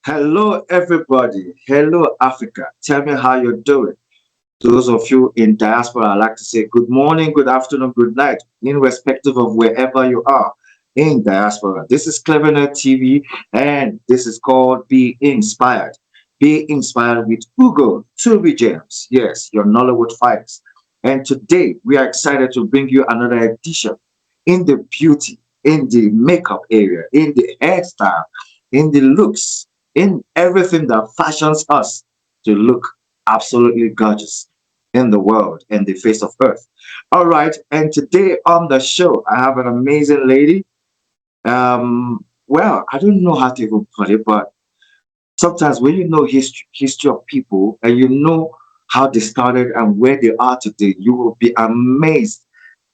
Hello, everybody. Hello, Africa. Tell me how you're doing. Those of you in diaspora, I like to say good morning, good afternoon, good night, irrespective of wherever you are in diaspora. This is CleverNet TV, and this is called Be Inspired. Be Inspired with Ugotuvijames. Yes, your Nollywood fights. And today, we are excited to bring you another edition in the beauty, in the makeup area, in the hairstyle, in the looks, in everything that fashions us to look absolutely gorgeous in the world and the face of earth. All right, and today on the show, I have an amazing lady. Well, I don't know how to even put it, but sometimes when you know history of people and you know how they started and where they are today, you will be amazed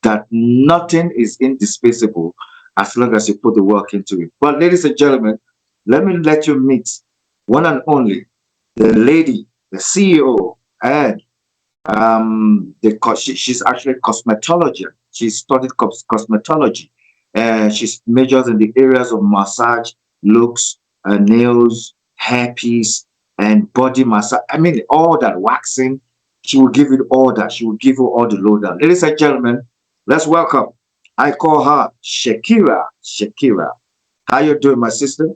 that nothing is indispensable as long as you put the work into it. But ladies and gentlemen, let me let you meet one and only the lady, the CEO, and she's actually cosmetology. She studied cosmetology, and she majors in the areas of massage, looks, nails, hairpiece, and body massage. I mean, all that waxing. She will give you all that. She will give you all the lowdown. Ladies and gentlemen, let's welcome. I call her Shakira. Shakira, how you doing, my sister?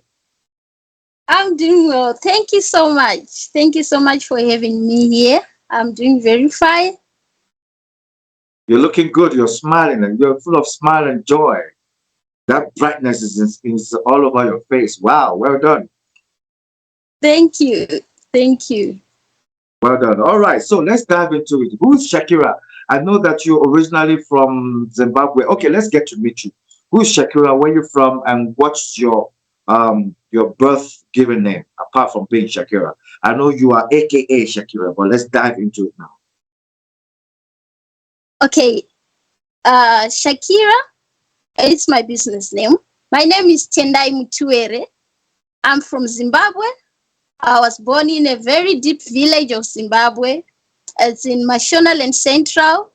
I'm doing well. Thank you so much. Thank you so much for having me here. I'm doing very fine. You're looking good. You're smiling, and you're full of smile and joy. That brightness is all over your face. Wow, well done. Thank you. Thank you. Well done. All right, so let's dive into it. Who's Shakira? I know that you're originally from Zimbabwe. Okay, let's get to meet you. Who's Shakira? Where you from? And what's your birth given name apart from being Shakira? I know you are AKA Shakira, but let's dive into it now. Okay. Shakira, it's my business name. My name is Tendai Mutuwere. I'm from Zimbabwe. I was born in a very deep village of Zimbabwe. It's in Mashonaland Central.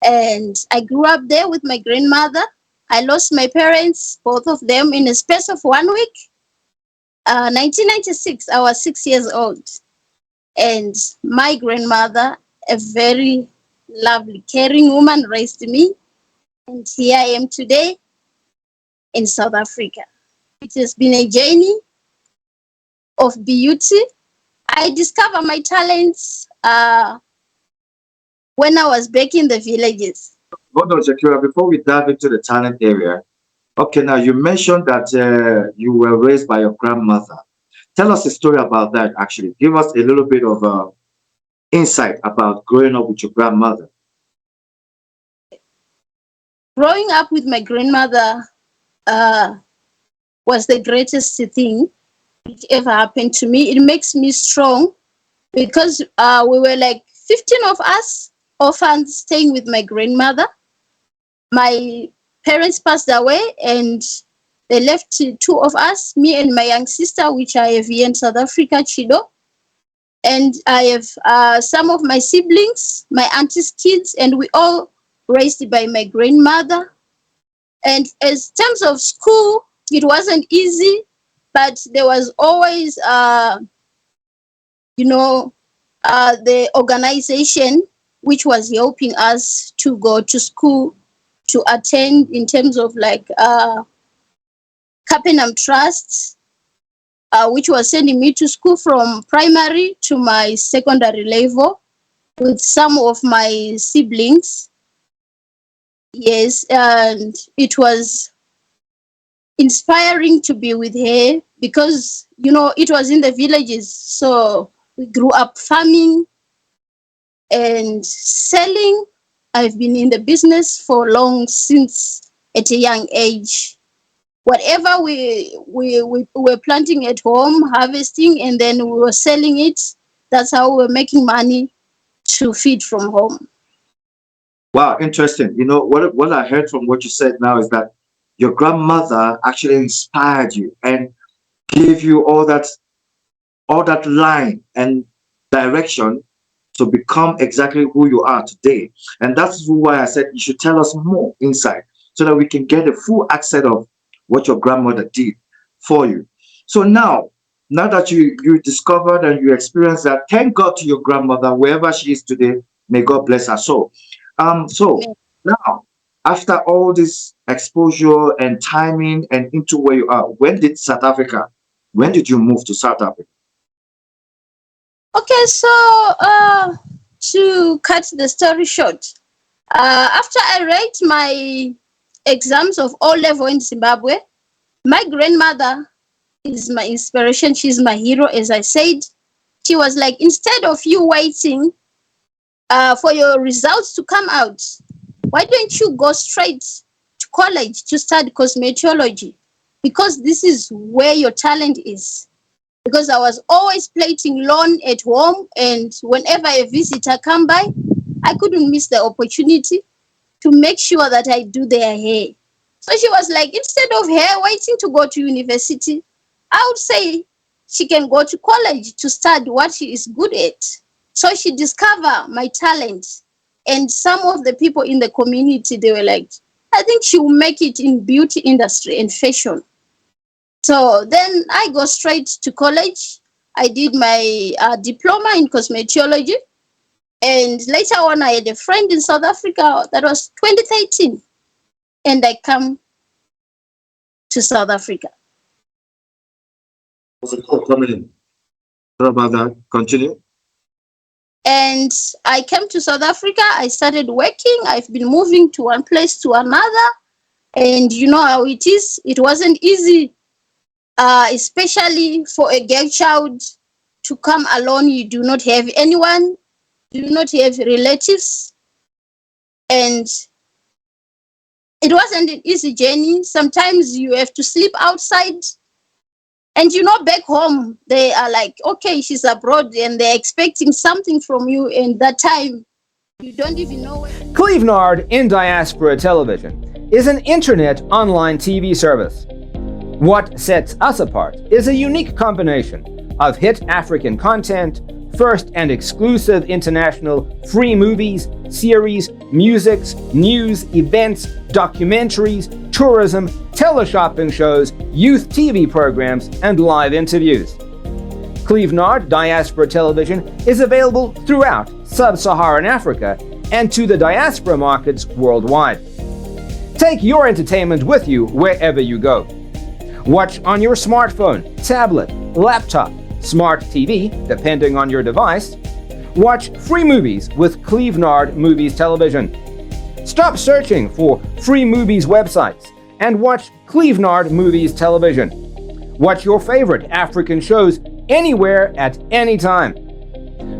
And I grew up there with my grandmother. I lost my parents, both of them, in a space of 1 week. 1996, I was 6 years old. And my grandmother, a very lovely, caring woman, raised me. And here I am today in South Africa. It has been a journey of beauty. I discovered my talents when I was back in the villages. Hold on, Shakira, before we dive into the talent area, okay, now you mentioned that you were raised by your grandmother. Tell us a story about that, actually. Give us a little bit of insight about growing up with your grandmother. Growing up with my grandmother uh, was the greatest thing which ever happened to me. It makes me strong because we were like 15 of us orphans staying with my grandmother. My parents passed away and they left two of us, me and my young sister, which I have here in South Africa, Chido. And I have some of my siblings, my auntie's kids, and we all raised by my grandmother. And as terms of school, it wasn't easy, but there was always, the organization which was helping us to go to school, to attend in terms of like Capenham Trust, which was sending me to school from primary to my secondary level with some of my siblings. Yes, and it was inspiring to be with her because, it was in the villages. So we grew up farming and selling. I've been in the business for long since at a young age. Whatever we were planting at home, harvesting, and then we were selling it. That's how we were making money to feed from home. Wow, interesting. You know, what I heard from what you said now is that your grandmother actually inspired you and gave you all that line and direction to become exactly who you are today. And that's why I said you should tell us more insight so that we can get a full accent of what your grandmother did for you. So now, now that you discovered and you experienced that, thank God to your grandmother, wherever she is today. May God bless her soul. So Amen. now, after all this exposure and timing and into where you are, when did you move to South Africa? Okay, so to cut the story short, after I write my exams of O level in Zimbabwe, my grandmother is my inspiration. She's my hero, as I said. She was like, instead of you waiting for your results to come out, why don't you go straight to college to study cosmetology? Because this is where your talent is. Because I was always plating lawn at home, and whenever a visitor come by, I couldn't miss the opportunity to make sure that I do their hair. So she was like, instead of her waiting to go to university, I would say she can go to college to study what she is good at. So she discovered my talent. And some of the people in the community, they were like, I think she will make it in beauty industry and fashion. So then I go straight to college. I did my diploma in cosmetology. And later on, I had a friend in South Africa. That was 2013. And I come to South Africa. Was it all coming in? What about that? Continue. And I came to South Africa. I started working. I've been moving to one place to another. And you know how it is. It wasn't easy, especially for a girl child to come alone. You do not have anyone, you do not have relatives. And it wasn't an easy journey. Sometimes you have to sleep outside. And you know, back home, they are like, okay, she's abroad and they're expecting something from you. And that time, you don't even know where. Clevenard in Diaspora Television is an internet online TV service. What sets us apart is a unique combination of hit African content, first and exclusive international free movies, series, musics, news, events, documentaries, tourism, teleshopping shows, youth TV programs, and live interviews. Clevenard Diaspora Television is available throughout sub-Saharan Africa and to the diaspora markets worldwide. Take your entertainment with you wherever you go. Watch on your smartphone, tablet, laptop, smart TV, depending on your device. Watch free movies with Clevenard Movies Television. Stop searching for free movies websites and watch Clevenard Movies Television. Watch your favorite African shows anywhere at any time.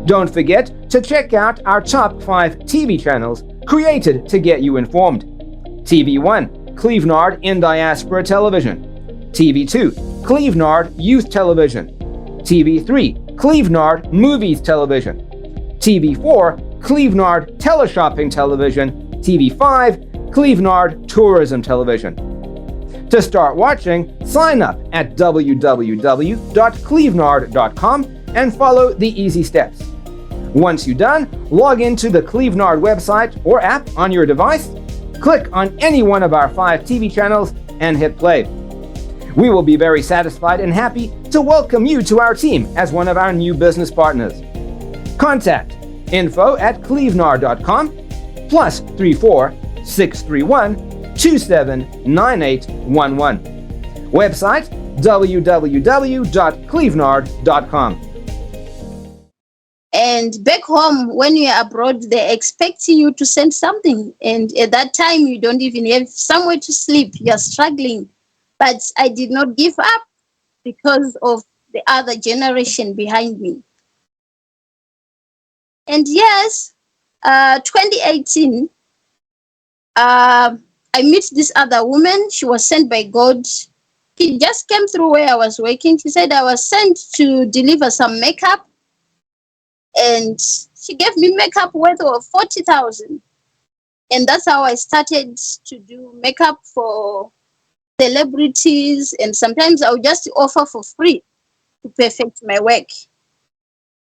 Don't forget to check out our top 5 TV channels created to get you informed. TV1, Clevenard in Diaspora Television. TV2, Clevenard Youth Television. TV3, Clevenard Movies Television. TV4, Clevenard Teleshopping Television. TV5, Clevenard Tourism Television. To start watching, sign up at www.clevenard.com and follow the easy steps. Once you're done, log into the Clevenard website or app on your device, click on any one of our 5 TV channels, and hit play. We will be very satisfied and happy to welcome you to our team as one of our new business partners. Contact info@clevenard.com +34 631 279811. Website www.clevenard.com. And back home, when you're abroad, they're expecting you to send something. And at that time, you don't even have somewhere to sleep. You're struggling. But I did not give up because of the other generation behind me. And yes, 2018, I met this other woman. She was sent by God. She just came through where I was working. She said I was sent to deliver some makeup. And she gave me makeup worth of 40,000. And that's how I started to do makeup for celebrities. And sometimes I would just offer for free to perfect my work.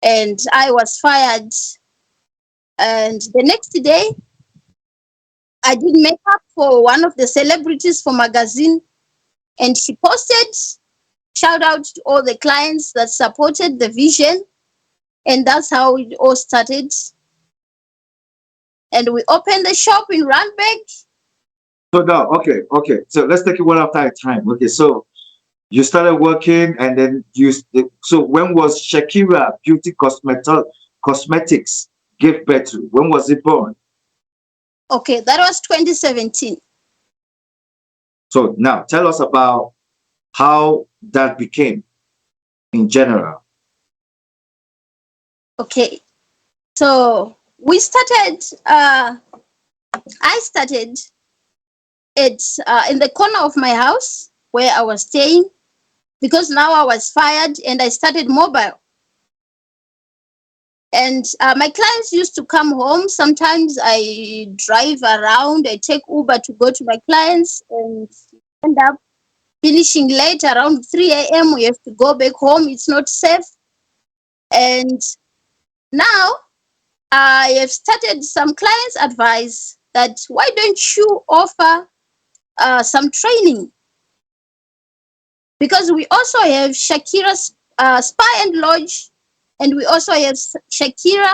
And I was fired. And the next day, I did makeup for one of the celebrities for magazine. And she posted Shout out to all the clients that supported the vision. And that's how it all started. And we opened the shop in Randburg. So now, okay. So let's take it one after a time. Okay, so you started working, and then so when was Shakira Beauty Cosmetics give birth to? When was it born? Okay, that was 2017. So now tell us about how that became in general. Okay, so we started, I started it in the corner of my house where I was staying, because now I was fired and I started mobile. And my clients used to come home. Sometimes I drive around, I take Uber to go to my clients, and end up finishing late around 3 a.m. We have to go back home. It's not safe. And now I have started some clients advice that why don't you offer some training? Because we also have Shakira's Spa and Lodge, and we also have Shakira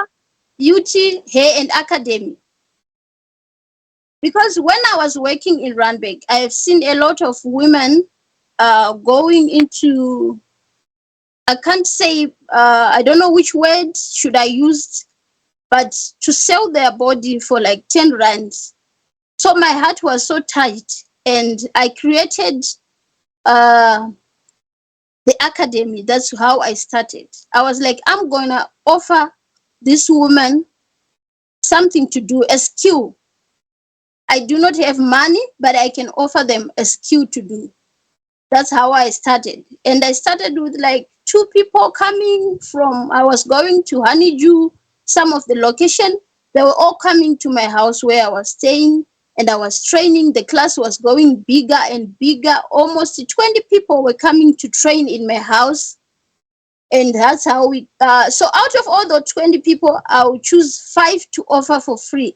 Beauty Hair and Academy. Because when I was working in Randburg, I have seen a lot of women going into, I can't say, I don't know which word should I use, but to sell their body for like 10 rands. So my heart was so tight, and I created the academy. That's how I started. I was like, I'm going to offer this woman something to do, a skill. I do not have money, but I can offer them a skill to do. That's how I started. And I started with like 2 people coming from, I was going to Honeydew, some of the location. They were all coming to my house where I was staying, and I was training. The class was going bigger and bigger. Almost 20 people were coming to train in my house. And that's how we, so out of all the 20 people, I would choose 5 to offer for free.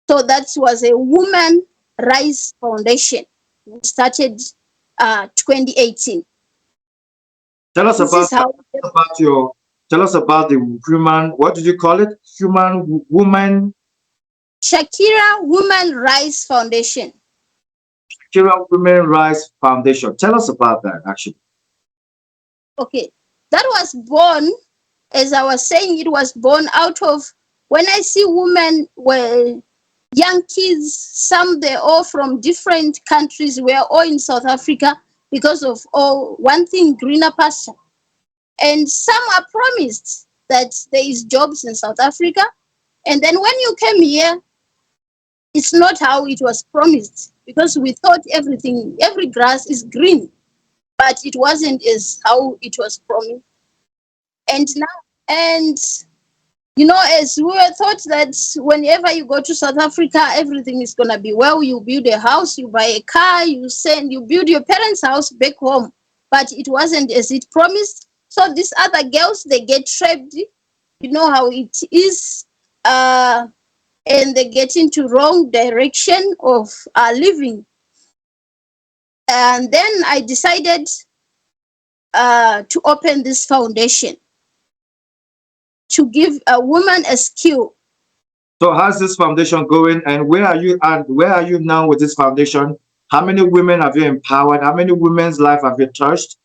So that was a Woman Rise Foundation. We started 2018. Tell us This about is how tell us about the human, what did you call it? Human woman Shakira Woman Rise Foundation. Shakira Women Rights Foundation. Tell us about that actually. Okay, that was born, as I was saying, it was born out of when I see women were young kids, some they're all from different countries, we're all in South Africa because of all one thing, greener pasture. And some are promised that there is jobs in South Africa. And then when you came here, it's not how it was promised, because we thought everything, every grass is green, but it wasn't as how it was promised. And now, and you know, as we were taught that whenever you go to South Africa, everything is gonna be well. You build a house, you buy a car, you build your parents' house back home. But it wasn't as it promised. So these other girls, they get trapped. You know how it is, and they get into wrong direction of living. And then I decided to open this foundation to give a woman a skill. So how's this foundation going, and where are you now with this foundation? How many women have you empowered? How many women's life have you touched?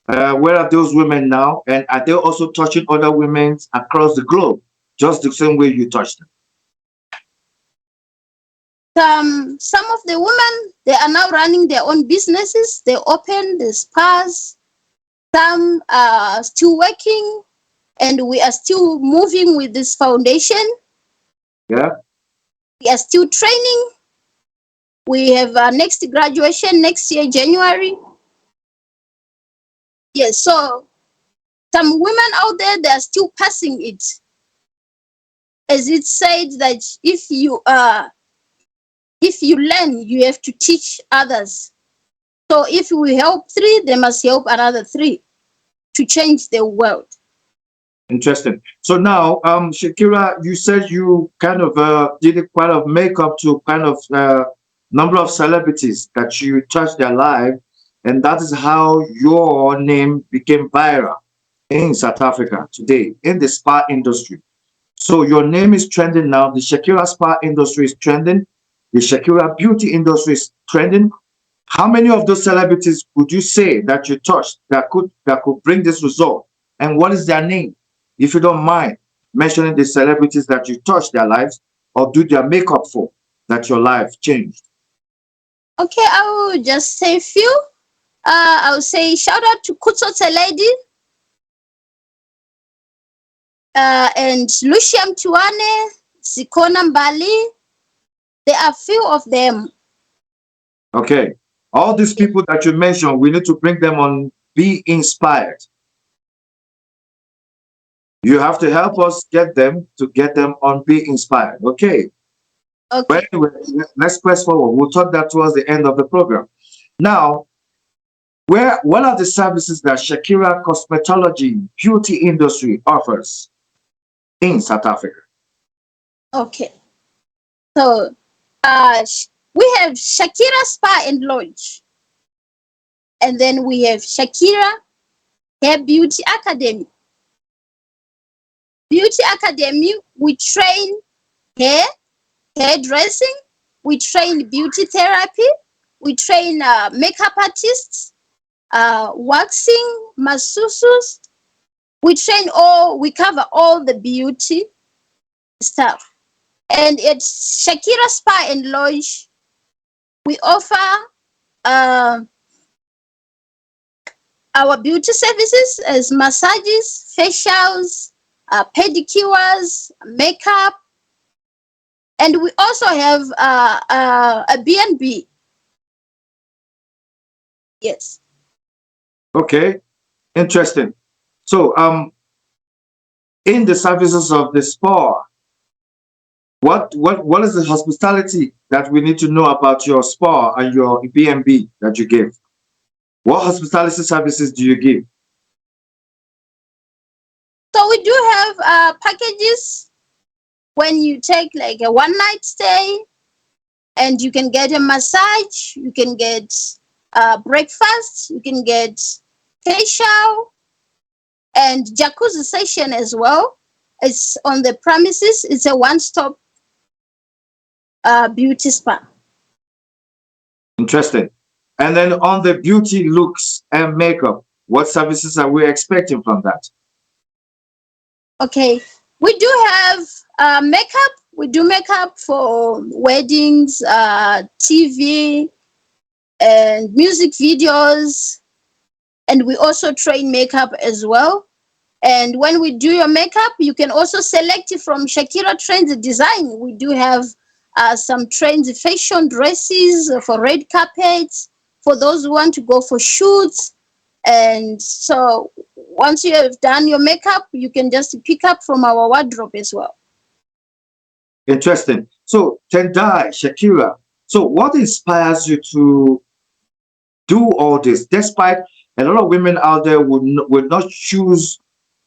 Where are those women now? And are they also touching other women across the globe, just the same way you touched them? Some of the women, they are now running their own businesses. They open the spas. Some are still working, and we are still moving with this foundation. Yeah. We are still training. We have next graduation next year, January. Yes, so some women out there, they are still passing it. As it said that if you learn, you have to teach others. So if we help 3, they must help another 3 to change the world. Interesting. So now, Shakira, you said you kind of did a quite of makeup to kind of number of celebrities that you touched their life, And that is how your name became viral in South Africa today in the spa industry. So your name is trending now. The Shakira spa industry is trending. The Shakira beauty industry is trending. How many of those celebrities would you say that you touched that could bring this result? And what is their name? If you don't mind mentioning the celebrities that you touched their lives or do their makeup for, that your life changed. Okay, I will just say a few. I will say shout out to Kutsotse Lady and Luciam Tuane, Sikona Mbali. There are few of them. Okay. All these people that you mentioned, we need to bring them on Be Inspired. You have to help us get them on Be Inspired. Okay. But Okay. anyway, let's press forward. We'll talk that towards the end of the program. Now, what are the services that Shakira cosmetology beauty industry offers in South Africa? Okay. So we have Shakira Spa and Lodge. And then we have Shakira Hair Beauty Academy. Beauty Academy, we train hairdressing, we train beauty therapy, we train makeup artists, waxing, masseuses. We cover all the beauty stuff. And at Shakira Spa and Lodge, we offer our beauty services as massages, facials, pedicures, makeup, and we also have a B&B. Yes. Okay, interesting. So, in the services of the spa, what is the hospitality that we need to know about your spa and your B&B that you give? What hospitality services do you give? So we do have packages when you take like a one night stay, and you can get a massage, you can get breakfast, you can get facial and jacuzzi session as well. It's on the premises. It's a one-stop beauty spa. Interesting. And then on the beauty looks and makeup, what services are we expecting from that? Okay, we do have makeup. We do makeup for weddings, TV, and music videos, and we also train makeup as well. And when we do your makeup, you can also select it from Shakira Trends Design. We do have some trends fashion dresses for red carpets for those who want to go for shoots. And so once you have done your makeup, you can just pick up from our wardrobe as well. Interesting. So, Tendai, Shakira, so what inspires you to do all this? Despite a lot of women out there would not choose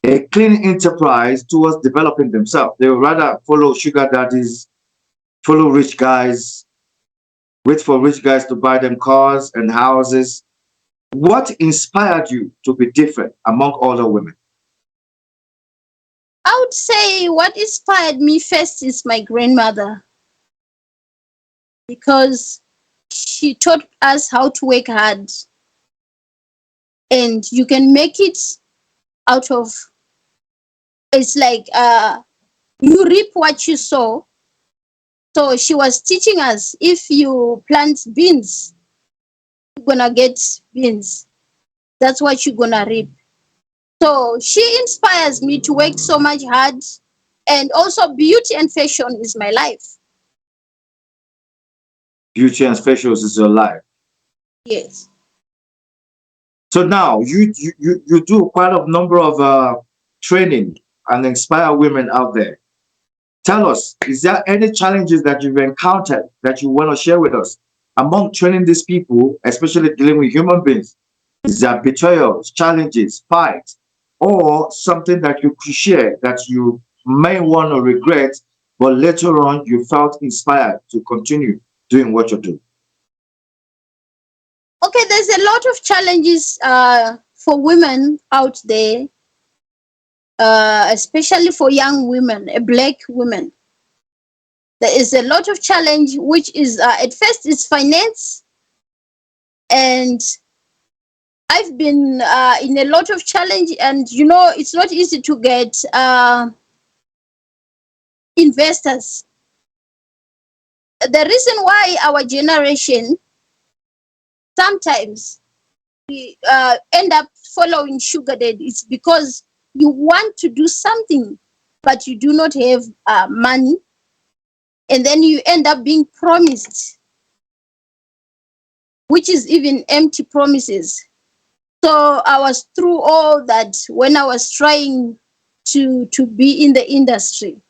a clean enterprise towards developing themselves. They would rather follow sugar daddies, follow rich guys, wait for rich guys to buy them cars and houses. What inspired you to be different among other women? I would say what inspired me first is my grandmother, because she taught us how to work hard, and you can make it out of, it's like you reap what you sow. So she was teaching us, if you plant beans, you're gonna get beans. That's what you're gonna reap. So she inspires me to work so much hard, and also beauty and fashion is my life. Beauty and facials is your life. Yes. So now you do quite a number of training and inspire women out there. Tell us, is there any challenges that you've encountered that you want to share with us among training these people, especially dealing with human beings? Is there betrayals, challenges, fights, or something that you could share that you may want to regret, but later on you felt inspired to continue doing what you do? Okay, there's a lot of challenges for women out there, especially for young women, black women. There is a lot of challenge, which is at first it's finance, and I've been in a lot of challenge, and it's not easy to get investors. The reason why our generation sometimes we end up following sugar daddy is because you want to do something, but you do not have money, and then you end up being promised, which is even empty promises. So I was through all that when I was trying to be in the industry,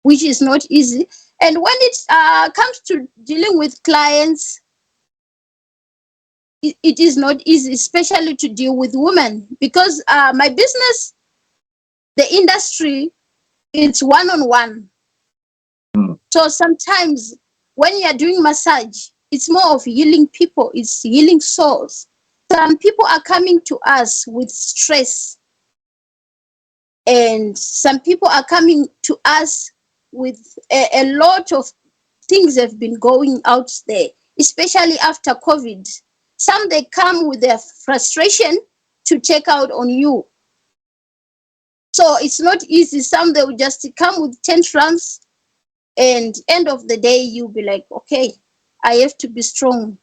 which is not easy. And when it comes to dealing with clients, it is not easy, especially to deal with women, because my business, the industry, it's one-on-one. So sometimes when you're doing massage, it's more of healing people, it's healing souls. Some people are coming to us with stress, and some people are coming to us with a lot of things have been going out there, especially after COVID. Some, they come with their frustration to take out on you. So it's not easy. Some, they will just come with tantrums, and end of the day, you'll be like, okay, I have to be strong.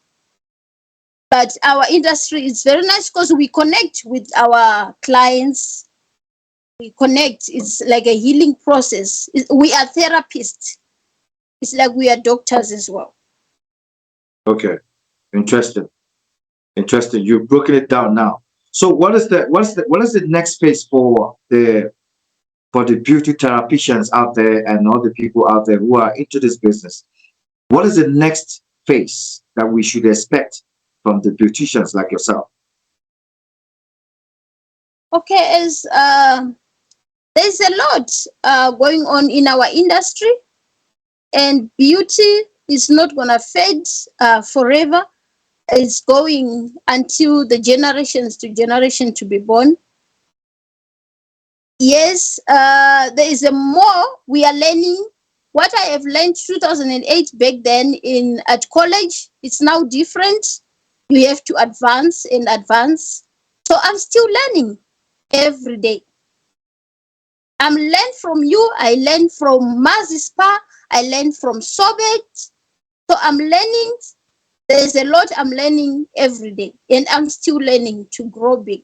But our industry is very nice because we connect with our clients. We connect. It's like a healing process. We are therapists. It's like we are doctors as well. Okay, interesting. You've broken it down now. So what is the next phase for the beauty therapists out there and all the people out there who are into this business? What is the next phase that we should expect from the beauticians like yourself? Okay, as there's a lot going on in our industry, and beauty is not gonna fade forever. It's going until the generations to generation to be born. Yes, there is a more we are learning. What I have learned 2008 back then at college, it's now different. You have to advance and advance. So I'm still learning every day. I'm learning from you. I learn from Mazi Spa. I learn from Sobet. So I'm learning. There's a lot I'm learning every day, and I'm still learning to grow big.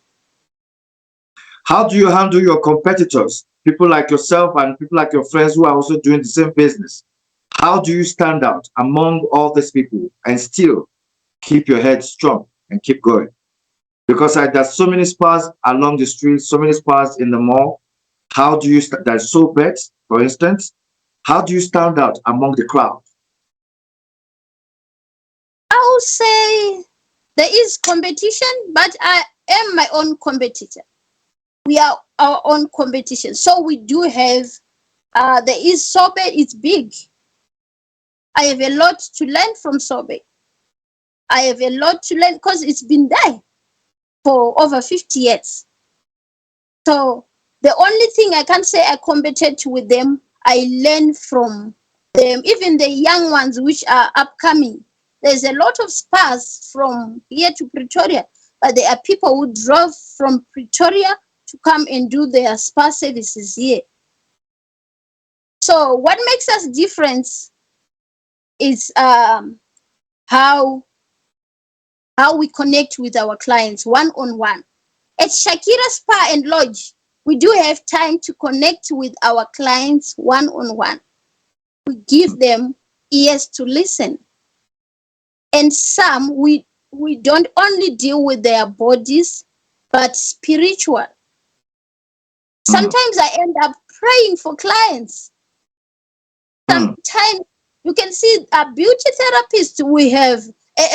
How do you handle your competitors, people like yourself and people like your friends who are also doing the same business? How do you stand out among all these people and still keep your head strong and keep going? Because there's so many spas along the street, so many spas in the mall. How do you, there's so bad, for instance, how do you stand out among the crowd? I would say there is competition, but I am my own competitor. We are our own competition. So we do have, there is Sobe, it's big. I have a lot to learn from Sobe. I have a lot to learn because it's been there for over 50 years. So the only thing I can say I competed with them, I learn from them, even the young ones which are upcoming. There's a lot of spas from here to Pretoria, but there are people who drove from Pretoria to come and do their spa services here. So what makes us different is how we connect with our clients one-on-one. At Shakira Spa and Lodge, we do have time to connect with our clients one-on-one. We give them ears to listen. And some, we don't only deal with their bodies, but spiritual. Sometimes I end up praying for clients. Sometimes you can see a beauty therapist, we have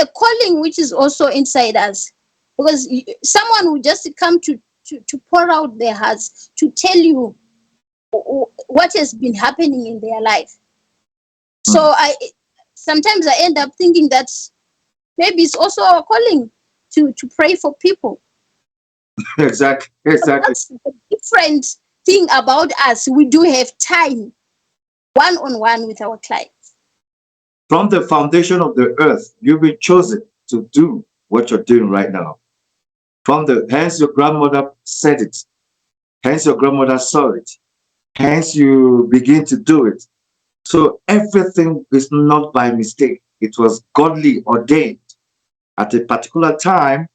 a calling which is also inside us. Because someone will just come to pour out their hearts, to tell you what has been happening in their life. So sometimes I end up thinking that maybe it's also our calling. to pray for people. Exactly. But Exactly. that's the different thing about us. We do have time one-on-one with our clients. From the foundation of the earth, you've been chosen to do what you're doing right now. Hence your grandmother said it. Hence your grandmother saw it. Hence you begin to do it. So everything is not by mistake. It was godly ordained at a particular time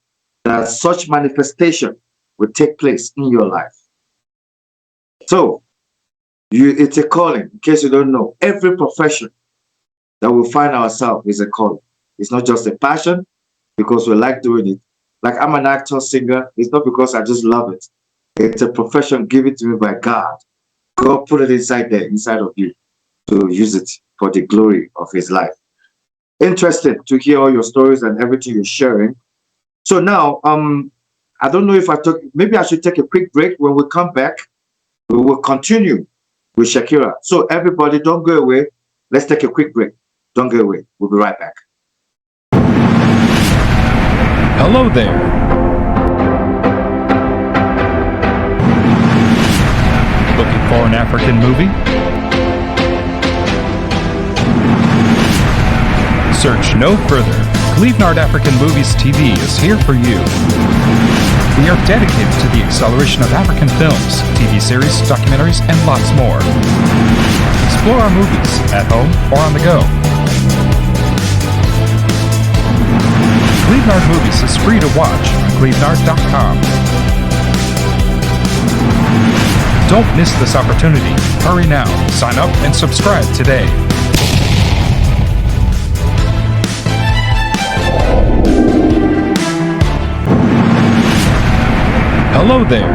that such manifestation will take place in your life. So it's a calling. In case you don't know, every profession that we find ourselves is a calling. It's not just a passion because we like doing it. Like I'm an actor, singer. It's not because I just love it. It's a profession given to me by God. God put it inside there, inside of you, to use it for the glory of His life. Interesting to hear all your stories and everything you're sharing. So now, I don't know if maybe I should take a quick break. When we come back, we will continue with Shakira. So everybody, don't go away. Let's take a quick break. Don't go away. We'll be right back. Hello there. Looking for an African movie? Search no further. Cleveland African Movies TV is here for you. We are dedicated to the acceleration of African films, TV series, documentaries, and lots more. Explore our movies at home or on the go. Cleveland Movies is free to watch on cleveland.com. Don't miss this opportunity. Hurry now. Sign up and subscribe today. Hello there.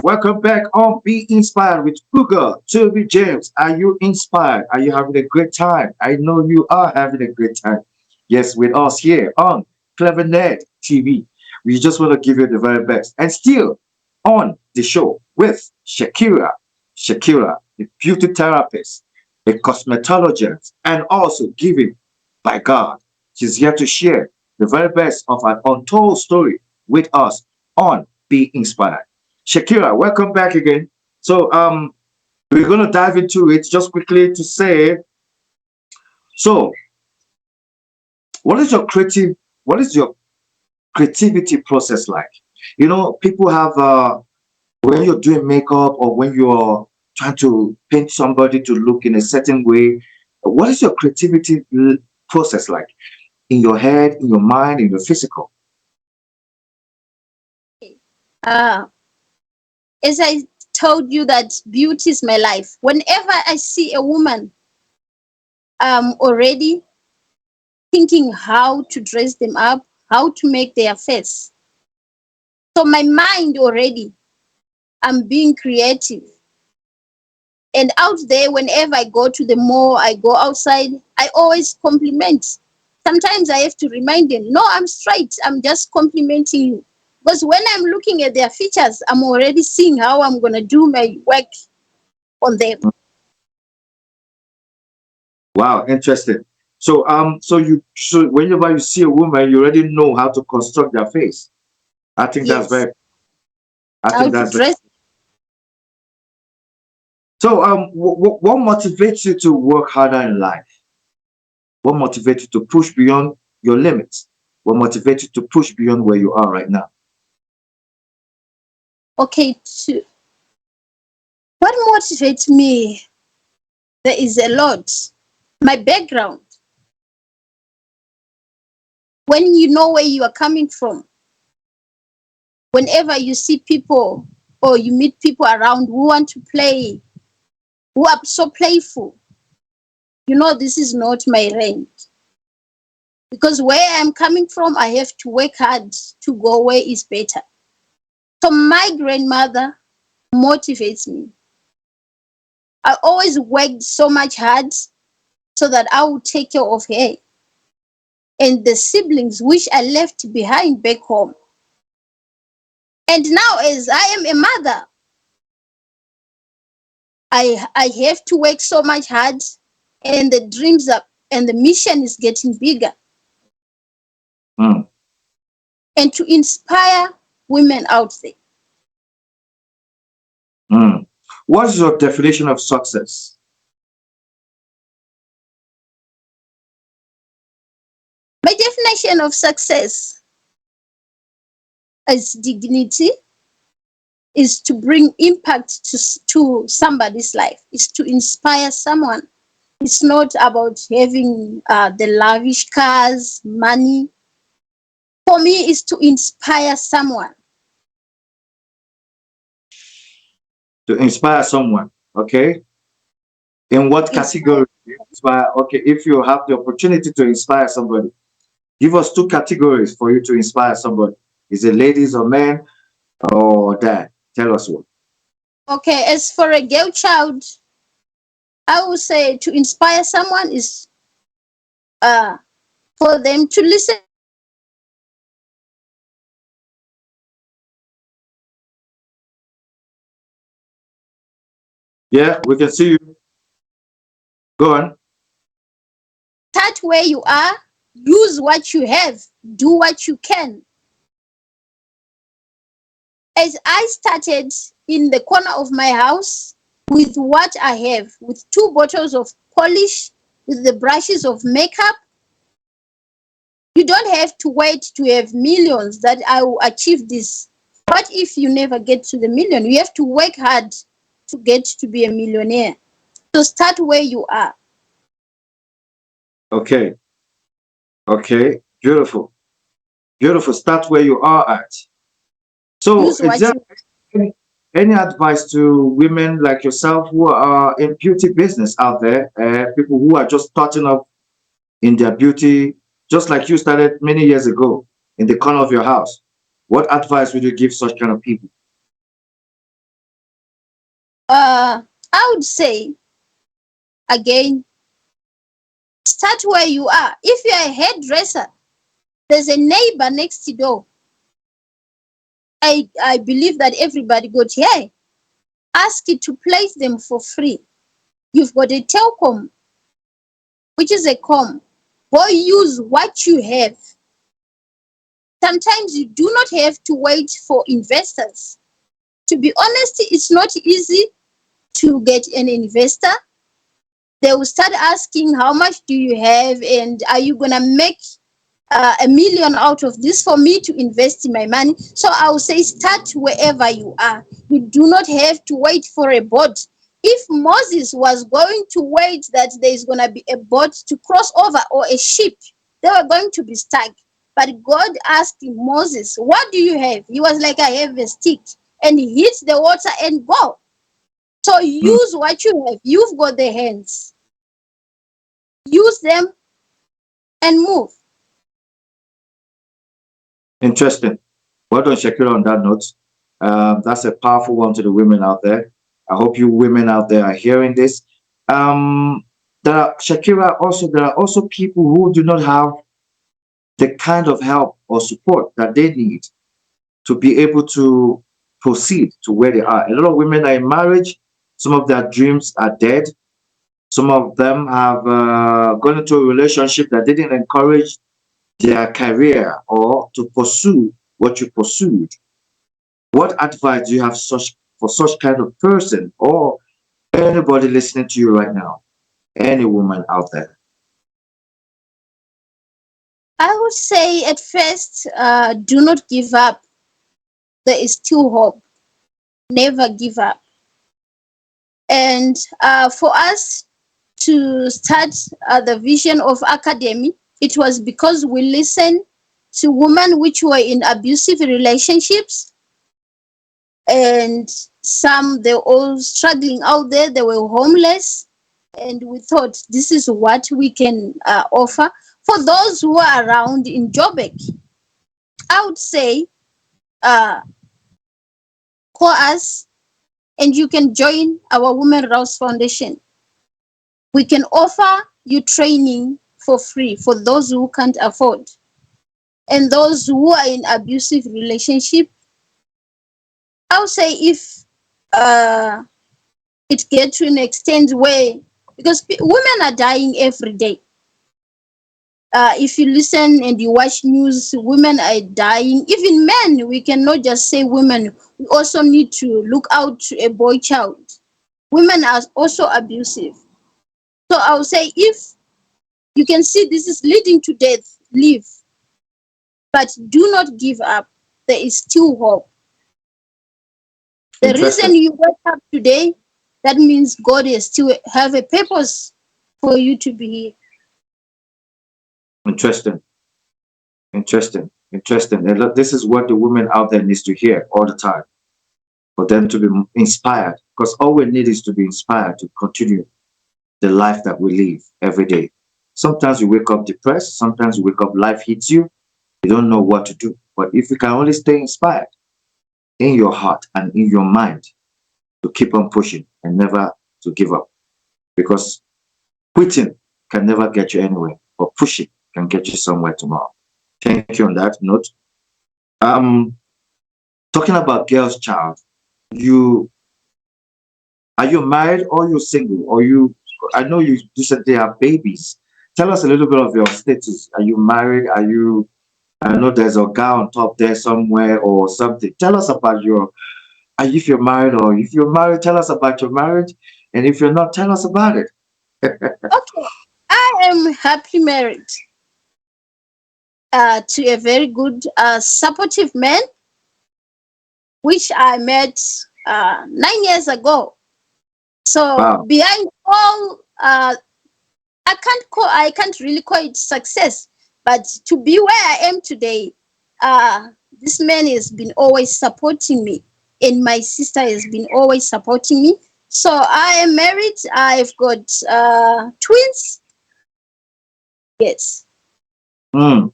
Welcome back on Be Inspired with Ugotuvijames. Are you inspired? Are you having a great time? I know you are having a great time. Yes, with us here on CleverNet TV. We just want to give you the very best. And still on the show with Shakira. Shakira, the beauty therapist, a cosmetologist, and also given by God. She's here to share the very best of an untold story with us on Be Inspired. Shakira, welcome back again. So we're going to dive into it just quickly to say, so what is your creativity process like? You know, people have when you're doing makeup or when you're trying to paint somebody to look in a certain way, what is your creativity process like in your head, in your mind, in your physical? As I told you that beauty is my life. Whenever I see a woman, I'm already thinking how to dress them up, how to make their face. So my mind already, I'm being creative. And out there, whenever I go to the mall, I go outside, I always compliment. Sometimes I have to remind them, no, I'm straight. I'm just complimenting you. Because when I'm looking at their features, I'm already seeing how I'm going to do my work on them. Wow, interesting. So so whenever you see a woman, you already know how to construct their face. I think Yes. that's very. I How think to that's dress. So what motivates you to work harder in life? What motivates you to push beyond your limits? What motivates you to push beyond where you are right now? Okay, what motivates me? There is a lot. My background. When you know where you are coming from, whenever you see people or you meet people around who want to play, who are so playful, you know this is not my range. Because where I'm coming from, I have to work hard to go where is better. So my grandmother motivates me. I always worked so much hard so that I would take care of her and the siblings which I left behind back home. And now as I am a mother, I have to work so much hard and the dreams up and the mission is getting bigger. Mm. and to inspire women out there. Mm. What is your definition of success? My definition of success is dignity, is to bring impact to somebody's life, is to inspire someone. It's not about having the lavish cars, money. For me, it's to inspire someone. To inspire someone, okay? In what category? Inspire, okay, if you have the opportunity to inspire somebody, give us two categories for you to inspire somebody. Is it ladies or men or dad? Tell us what. Okay, as for a girl child, I would say to inspire someone is for them to listen. Yeah, we can see you. Go on. Start where you are, use what you have, do what you can. As I started in the corner of my house with what I have, with 2 bottles of polish, with the brushes of makeup, you don't have to wait to have millions that I will achieve this. What if you never get to the million? You have to work hard to get to be a millionaire. So start where you are. Okay. Okay. Beautiful. Beautiful. Start where you are at. So, Use is what there you any advice to women like yourself who are in beauty business out there, people who are just starting up in their beauty, just like you started many years ago in the corner of your house? What advice would you give such kind of people? I would say again, start where you are. If you're a hairdresser, there's a neighbor next door. I believe that everybody got hair. Ask it to place them for free. You've got a telecom, which is a com. Go use what you have. Sometimes you do not have to wait for investors. To be honest, it's not easy to get an investor. They will start asking, how much do you have, and are you gonna make a million out of this for me to invest in my money? So I will say, start wherever you are. You do not have to wait for a boat. If Moses was going to wait that there's gonna be a boat to cross over or a ship, they were going to be stuck. But God asked Moses, what do you have? He was like, I have a stick. And he hit the water and go. So Hmm, use what you have. You've got the hands. Use them and move. interesting. Well done, Shakira, on that note. That's a powerful one to the women out there. I hope you women out there are hearing this. Um, Shakira, also, there are also people who do not have the kind of help or support that they need to be able to proceed to where they are. A lot of women are in marriage. Some of their dreams are dead. Some of them have gone into a relationship that didn't encourage their career or to pursue what you pursued. What advice do you have such for such kind of person or anybody listening to you right now? Any woman out there? I would say at first, do not give up. There is still hope. Never give up. And for us to start the vision of academy, it was because we listened to women which were in abusive relationships, and some they were all struggling out there. They were homeless, and we thought this is what we can offer for those who are around in Joburg. I would say uh, call us and you can join our Women Rouse Foundation. We can offer you training for free for those who can't afford. And those who are in abusive relationship, I would say if uh, it gets to an extent where, because women are dying every day. if you listen and you watch news, women are dying. Even men, we cannot just say women. We also need to look out to a boy child. Women are also abusive. So I would say, if you can see this is leading to death, leave. But do not give up. There is still hope. The Interesting. reason you wake up today, that means God is still have a purpose for you to be here. Interesting. Interesting. Interesting. And look, this is what the women out there needs to hear all the time, for them to be inspired. Because all we need is to be inspired to continue the life that we live every day. Sometimes you wake up depressed. Sometimes you wake up, life hits you. You don't know what to do. But if you can only stay inspired in your heart and in your mind to keep on pushing and never to give up, because quitting can never get you anywhere, but pushing can get you somewhere tomorrow. Thank you on that note. Um, Talking about girls' child, you are you married or you single? Or you? I know you said they have babies. Tell us a little bit of your status. Are you married? Are you? I know there's a guy on top there somewhere or something. Tell us about your. If you're married, or if you're married, tell us about your marriage. And if you're not, tell us about it. Okay, I am happily married to a very good, supportive man, which I met 9 years ago. So Wow, behind all, I can't really call it success, but to be where I am today, this man has been always supporting me, and my sister has been always supporting me. So I am married. I've got twins. Yes. mm.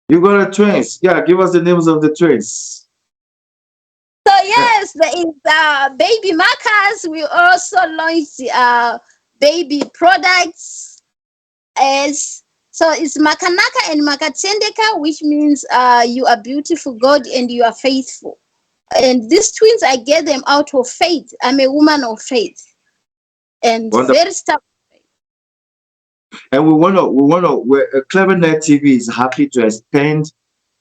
You got a twins. Yeah, give us the names of the twins. So yes, there is baby markers. We also launched baby products as, so it's Makanaka and Makatendeka, which means you are beautiful, God, and you are faithful. And these twins, I get them out of faith. I'm a woman of faith and Wonderful. very stubborn. And CleverNet TV is happy to extend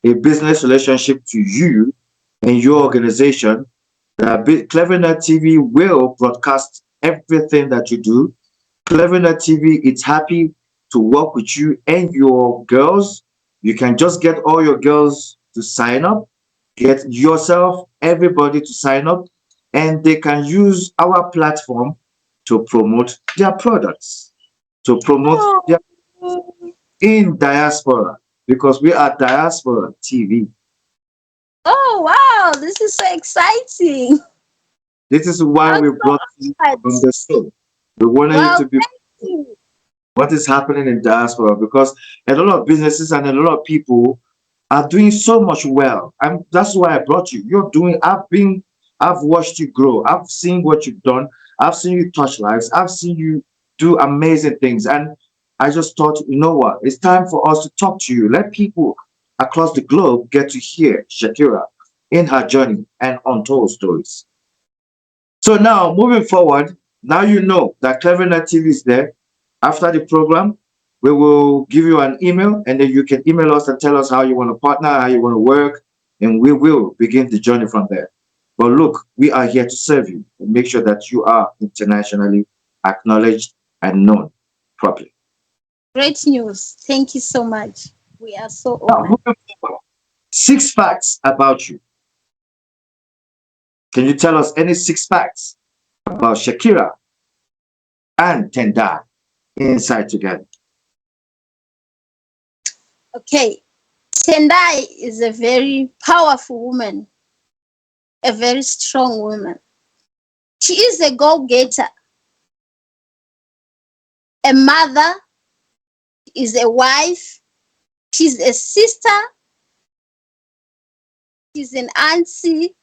a business relationship to you and your organization. CleverNet TV will broadcast everything that you do. CleverNet TV is happy to work with you and your girls. You can just get all your girls to sign up, get yourself, everybody to sign up, and they can use our platform to promote their products, to promote their Oh, in diaspora, because we are diaspora TV. oh wow, this is so exciting. This is why I'm we so brought you honored. on the show. We wanted you Well, to be thank you. what is happening in diaspora, because a lot of businesses and a lot of people are doing so much well. And that's why I brought you. I've watched you grow. I've seen what you've done. I've seen you touch lives. I've seen you do amazing things. And I just thought, you know what? It's time for us to talk to you. Let people across the globe get to hear Shakira in her journey and untold stories. So now, moving forward, now you know that CleverNet TV is there. After the program, we will give you an email, and then you can email us and tell us how you want to partner, how you want to work, and we will begin the journey from there. But look, we are here to serve you and make sure that you are internationally acknowledged and known properly. Great news. Thank you so much. We are so Now, honored. moving forward, 6 facts about you. Can you tell us any 6 facts about Shakira and Tendai inside together? Okay. Tendai is a very powerful woman, a very strong woman. She is a go-getter, a mother, is a wife, she's a sister, she's an auntie.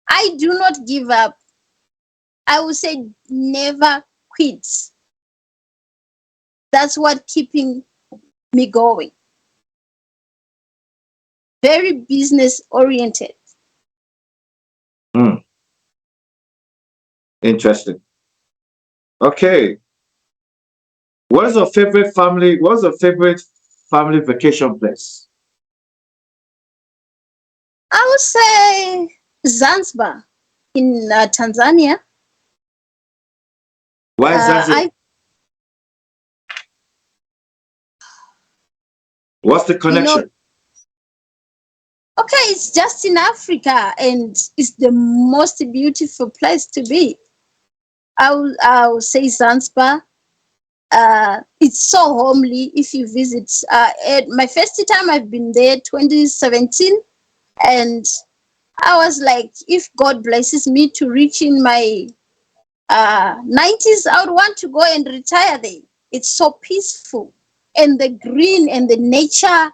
I do not give up. I would say never quit. That's what keeping me going. Very business oriented. Hmm, interesting. Okay. What's your favorite family? What's your favorite family vacation place? I would say Zanzibar in Tanzania. Why is that? I What's the you know connection? okay, it's just in Africa and it's the most beautiful place to be. I will say Zanzibar. It's so homely if you visit. My first time I've been there 2017, and I was like, if God blesses me to reach in my 90s, I would want to go and retire there. It's so peaceful, and the green and the nature,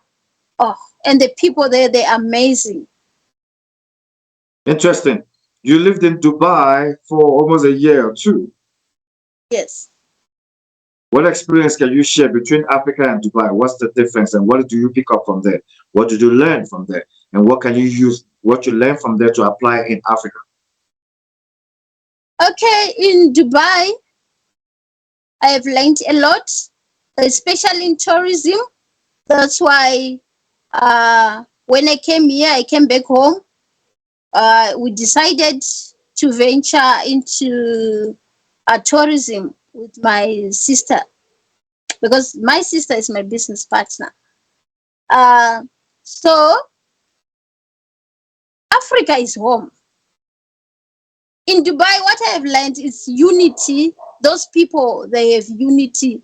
oh, and the people there, they're amazing. Interesting. You lived in Dubai for almost a year or two. Yes. What experience can you share between Africa and Dubai? What's the difference and what do you pick up from there? What did you learn from there? And what can you use what you learn from there to apply in Africa? Okay, in Dubai, I have learned a lot, especially in tourism. That's why when I came here, I came back home. We decided to venture into tourism with my sister because my sister is my business partner. So Africa is home. In Dubai, what I have learned is unity. Those people, they have unity.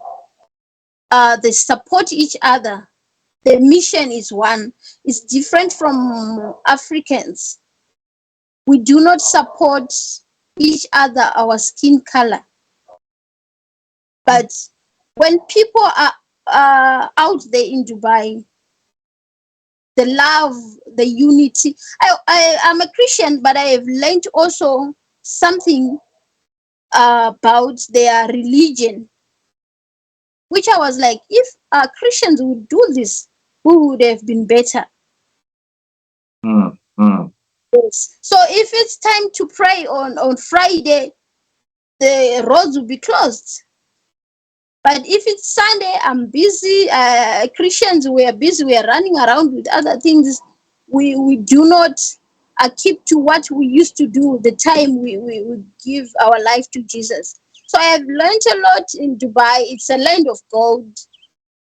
They support each other. The mission is one. It's different from Africans. We do not support each other, our skin color. But when people are out there in Dubai, the love, the unity. I'm a Christian, but I have learned also something about their religion, which I was like, if Christians would do this, we would have been better. Mm, mm. Yes. So if it's time to pray on Friday, the roads will be closed. But if it's Sunday, I'm busy. Christians, we are busy. We are running around with other things. We do not keep to what we used to do the time we give our life to Jesus. So I have learned a lot in Dubai. It's a land of gold.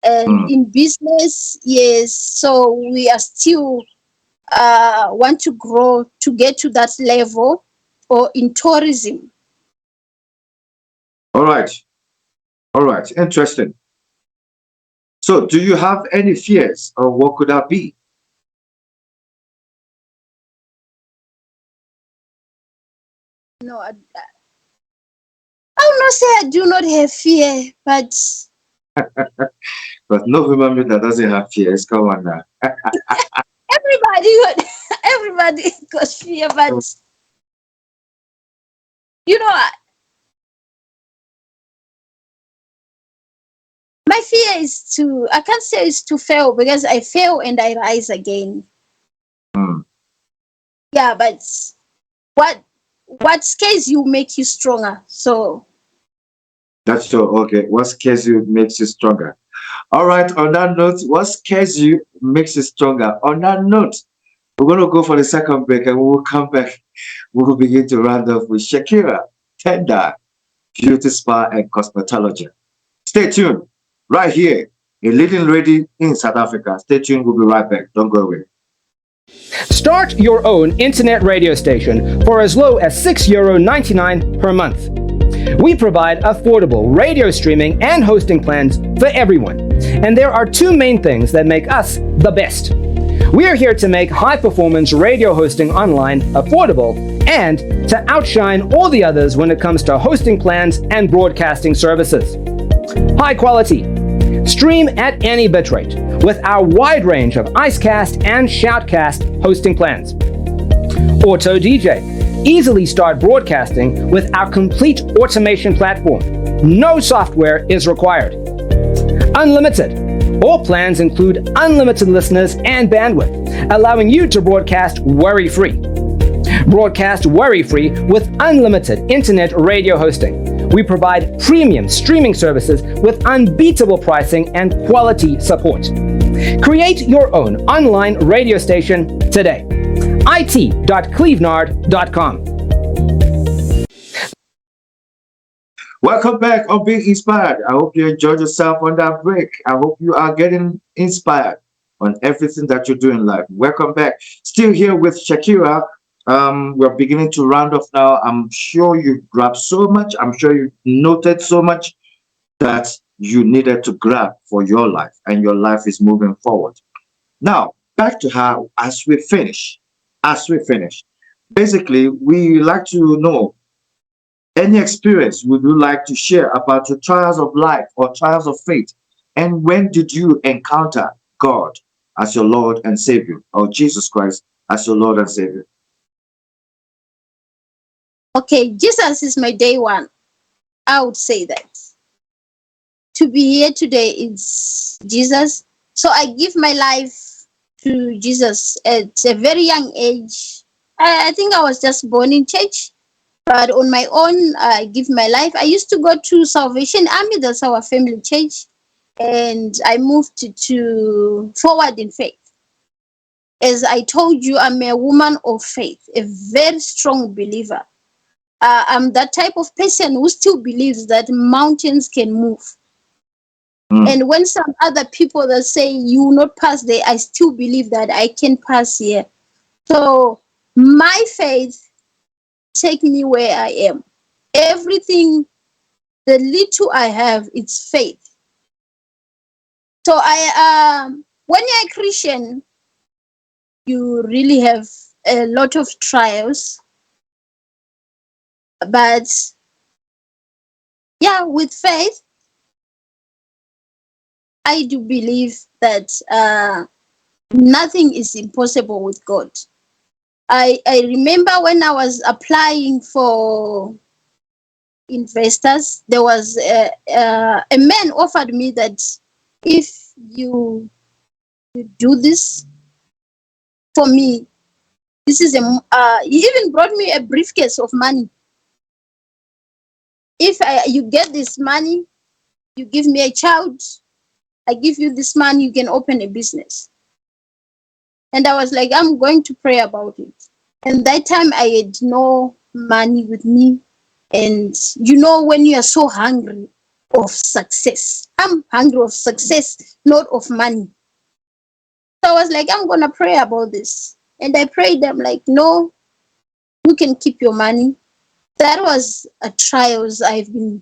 And in business, yes. So we are still want to grow to get to that level, or in tourism. All right. All right. Interesting. So do you have any fears or what could that be? No, I will not say I do not have fear, but But no human being that doesn't have fears. Come on now. everybody everybody got fear. But you know, my fear is to, I can't say it's to fail, because I fail and I rise again. Mm. Yeah, but what scares you make you stronger. So That's so okay. What scares you makes you stronger. All right. On that note, what scares you makes you stronger. On that note, we're going to go for the second break and we will come back. We will begin to round off with Shakira, Tendai, beauty spa and cosmetology. Stay tuned right here in Leading Lady in South Africa. Stay tuned. We'll be right back. Don't go away. Start your own internet radio station for as low as €6.99 per month. We provide affordable radio streaming and hosting plans for everyone. And there are two main things that make us the best. We are here to make high-performance radio hosting online affordable and to outshine all the others when it comes to hosting plans and broadcasting services. High quality. Stream at any bitrate with our wide range of Icecast and Shoutcast hosting plans. Auto DJ. Easily start broadcasting with our complete automation platform. No software is required. Unlimited. All plans include unlimited listeners and bandwidth, allowing you to broadcast worry-free. Broadcast worry-free with unlimited internet radio hosting, We provide premium streaming services with unbeatable pricing and quality support. Create your own online radio station today. it.clevenard.com. Welcome back on Being Inspired. I hope you enjoyed yourself on that break. I hope you are getting inspired on everything that you do in life. Welcome back. Still here with Shakira. We're beginning to round off now. I'm sure you grabbed so much. I'm sure you noted so much that you needed to grab for your life, and your life is moving forward. Now, back to how, as we finish, basically, we like to know any experience would you like to share about your trials of life or trials of faith? And when did you encounter God as your Lord and Savior, or Jesus Christ as your Lord and Savior? Okay, Jesus is my day one. I would say that. To be here today is Jesus. So I give my life to Jesus at a very young age. I think I was just born in church, but on my own, I give my life. I used to go to Salvation Army, that's our family church, and I moved to Forward in Faith. As I told you, I'm a woman of faith, a very strong believer. I'm that type of person who still believes that mountains can move. And when some other people that say you will not pass there, I still believe that I can pass here. So my faith take me where I am. Everything, the little I have, it's faith. So when you're a Christian, you really have a lot of trials. But yeah, with faith, I do believe that nothing is impossible with God. I remember when I was applying for investors, there was a man offered me that if you do this for me, this is he even brought me a briefcase of money. If you get this money, you give me a child, I give you this money, you can open a business. And I was like, I'm going to pray about it. And that time I had no money with me. And you know, when you are so hungry of success, I'm hungry of success, not of money. So I was like, I'm going to pray about this. And I prayed, I'm like, no, you can keep your money. That was a trials I've been,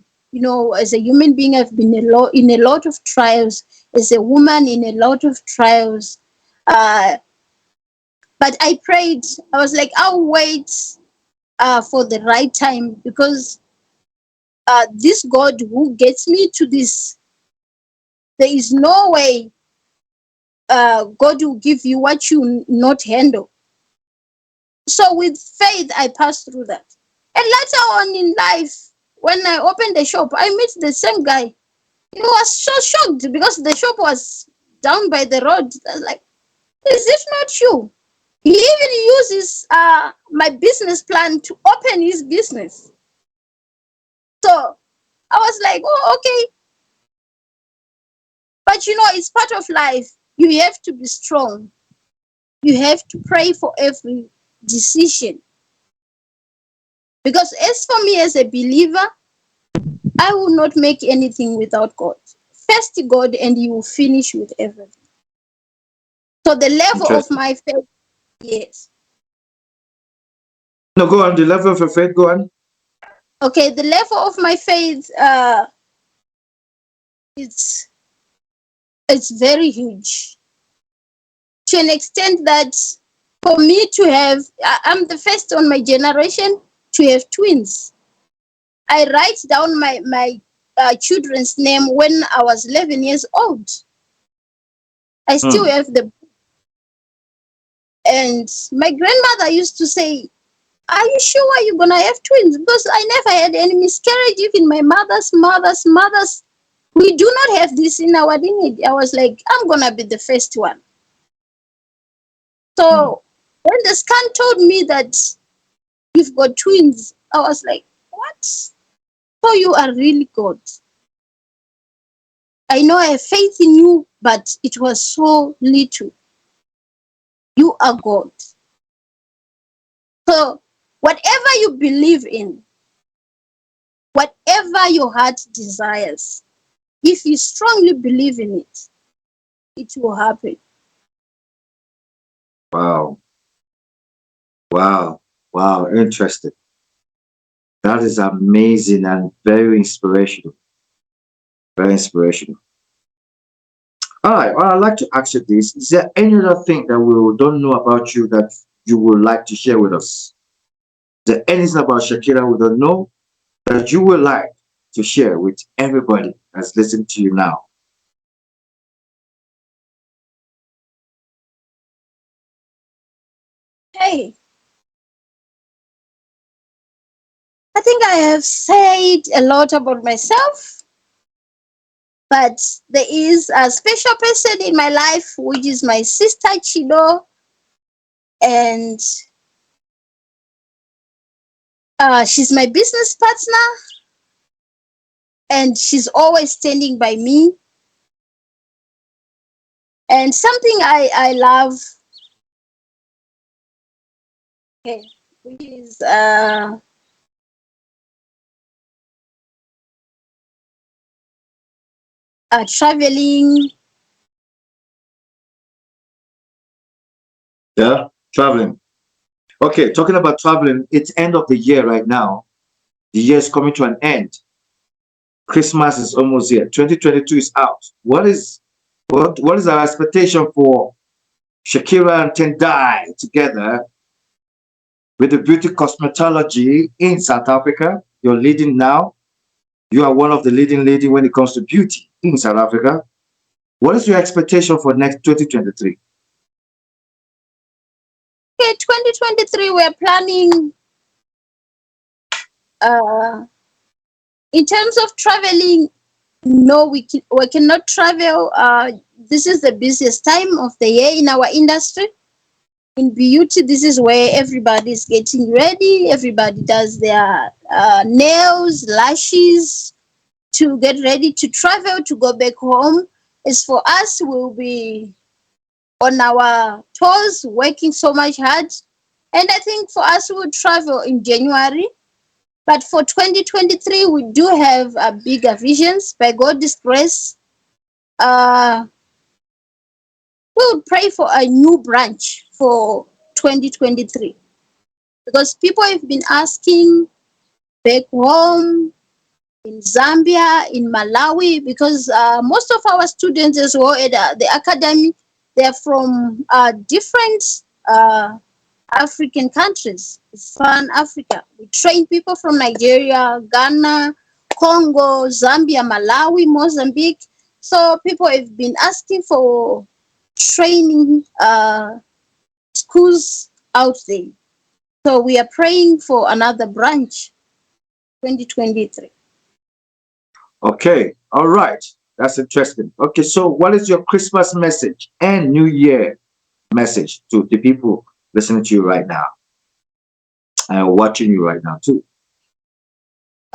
as a human being, I've been in a lot of trials, as a woman in a lot of trials. But I prayed, I was like, I'll wait for the right time, because this God who gets me to this, there is no way God will give you what you not handle. So with faith, I passed through that. And later on in life, when I opened the shop, I met the same guy. He was so shocked because the shop was down by the road. I was like, is this not you? He even uses my business plan to open his business. So I was like, oh, okay. But it's part of life. You have to be strong. You have to pray for every decision. Because as for me as a believer, I will not make anything without God. First God, and you will finish with everything. So the level of my faith, yes. No, go on. The level of your faith, go on. Okay, the level of my faith, it's very huge. To an extent that for me to have, I'm the first on my generation to have twins. I write down my children's name when I was 11 years old. I still have the. And my grandmother used to say, are you sure you're going to have twins? Because I never had any miscarriage, even my mother's. We do not have this in our lineage. I was like, I'm going to be the first one. So when the scan told me that you've got twins, I was like, what? So you are really God. I know I have faith in you, but it was so little. You are God. So whatever you believe in, whatever your heart desires, if you strongly believe in it, it will happen. Wow. Wow. Wow. Interesting. That is amazing and very inspirational. Very inspirational. All right. Well, I'd like to ask you this. Is there any other thing that we don't know about you that you would like to share with us? Is there anything about Shakira we don't know that you would like to share with everybody that's listening to you now? Hey, I think I have said a lot about myself, but there is a special person in my life, which is my sister Chido, and she's my business partner, and she's always standing by me. And something I love, okay, which is traveling. Yeah, traveling. Okay, talking about traveling, it's end of the year right now. The year is coming to an end. Christmas is almost here. 2022 is out. What is our expectation for Shakira and Tendai together with the beauty cosmetology in South Africa? You're leading now. You are one of the leading lady when it comes to beauty in South Africa. What is your expectation for next 2023? Okay, 2023, we're planning, uh, in terms of traveling, no, we cannot travel. This is the busiest time of the year in our industry. In beauty, this is where everybody is getting ready. Everybody does their nails, lashes to get ready to travel, to go back home. As for us, we'll be on our toes, working so much hard. And I think for us, we'll travel in January. But for 2023, we do have bigger visions. By God's grace, uh, we'll pray for a new branch for 2023. Because people have been asking back home in Zambia, in Malawi, because most of our students as well at the academy, they're from different African countries. It's fun Africa. We train people from Nigeria, Ghana, Congo, Zambia, Malawi, Mozambique. So people have been asking for training schools out there. So we are praying for another branch, 2023. Okay, all right. That's interesting. Okay, so what is your Christmas message and New Year message to the people listening to you right now and watching you right now too?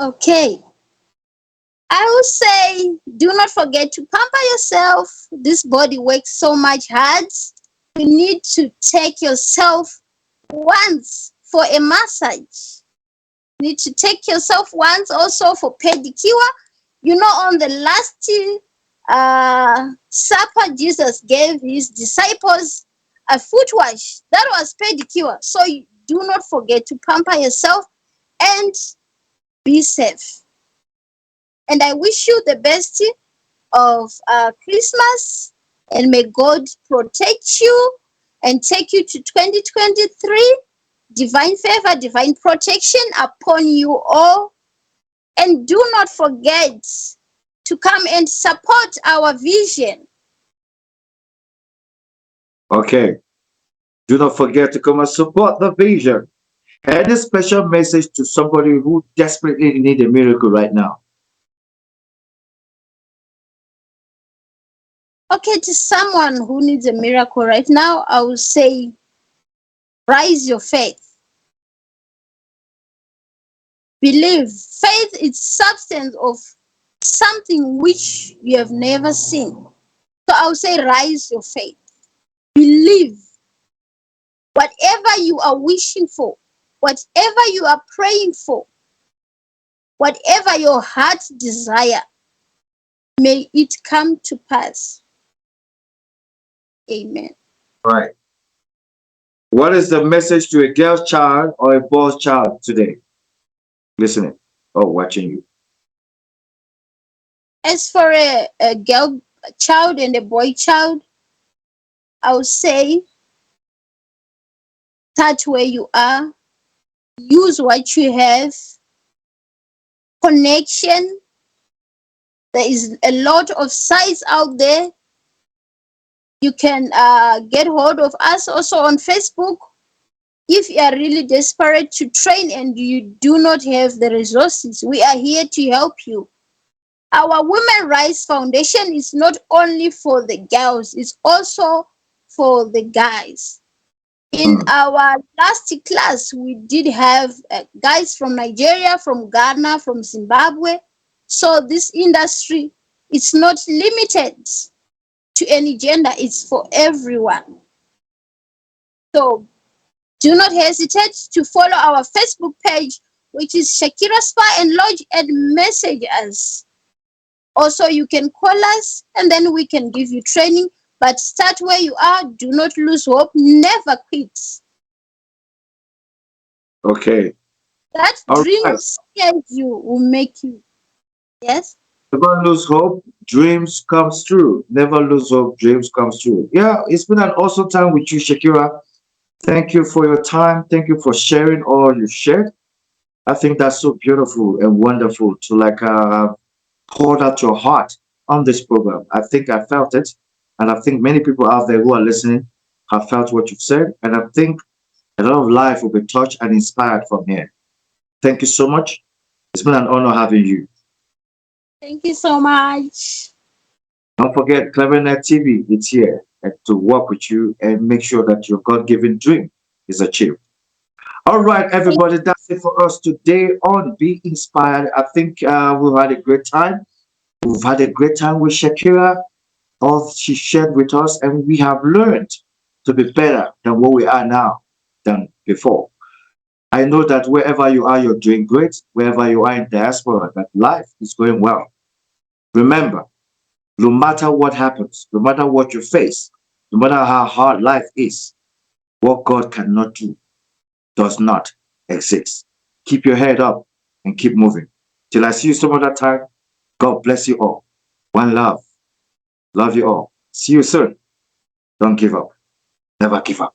Okay. I will say, do not forget to pamper yourself. This body works so much hard. You need to take yourself once for a massage. You need to take yourself once also for pedicure. You know, on the last supper, Jesus gave his disciples a foot wash. That was pedicure. So do not forget to pamper yourself and be safe. And I wish you the best of Christmas, and may God protect you and take you to 2023. Divine favor, divine protection upon you all. And do not forget to come and support our vision. Okay, do not forget to come and support the vision. Any special message to somebody who desperately need a miracle right now? Okay, to someone who needs a miracle right now, I will say, rise your faith. Believe. Faith is substance of something which you have never seen. So I'll say rise your faith. Believe. Whatever you are wishing for, whatever you are praying for, whatever your heart desire, may it come to pass. Amen. Right. What is the message to a girl's child or a boy's child today? Listening or watching you. As for a girl child and a boy child, I would say start where you are, use what you have, connection. There is a lot of sites out there. You can get hold of us also on Facebook. If you are really desperate to train and you do not have the resources, we are here to help you. Our Women Rights Foundation is not only for the girls, it's also for the guys. In our last class, we did have guys from Nigeria, from Ghana, from Zimbabwe. So this industry is not limited to any gender, it's for everyone. So do not hesitate to follow our Facebook page, which is Shakira Spa and Lodge, and message us. Also, you can call us and then we can give you training. But start where you are. Do not lose hope. Never quit. Okay. That All dream right. scares you will make you. Yes? Never lose hope. Dreams comes true. Never lose hope. Dreams comes true. Yeah, it's been an awesome time with you, Shakira. Thank you for your time. Thank you for sharing all you shared. I think that's so beautiful and wonderful to pour out your heart on this program. I think I felt it. And I think many people out there who are listening have felt what you've said. And I think a lot of life will be touched and inspired from here. Thank you so much. It's been an honor having you. Thank you so much. Don't forget, CleverNet TV, it's here to work with you and make sure that your God given dream is achieved. All right, everybody, that's it for us today on Be Inspired. I think we've had a great time. We've had a great time with Shakira. All she shared with us, and we have learned to be better than what we are now than before. I know that wherever you are, you're doing great. Wherever you are in diaspora, that life is going well. Remember, no matter what happens, no matter what you face, no matter how hard life is, what God cannot do does not exist. Keep your head up and keep moving. Till I see you some other time, God bless you all. One love. Love you all. See you soon. Don't give up. Never give up.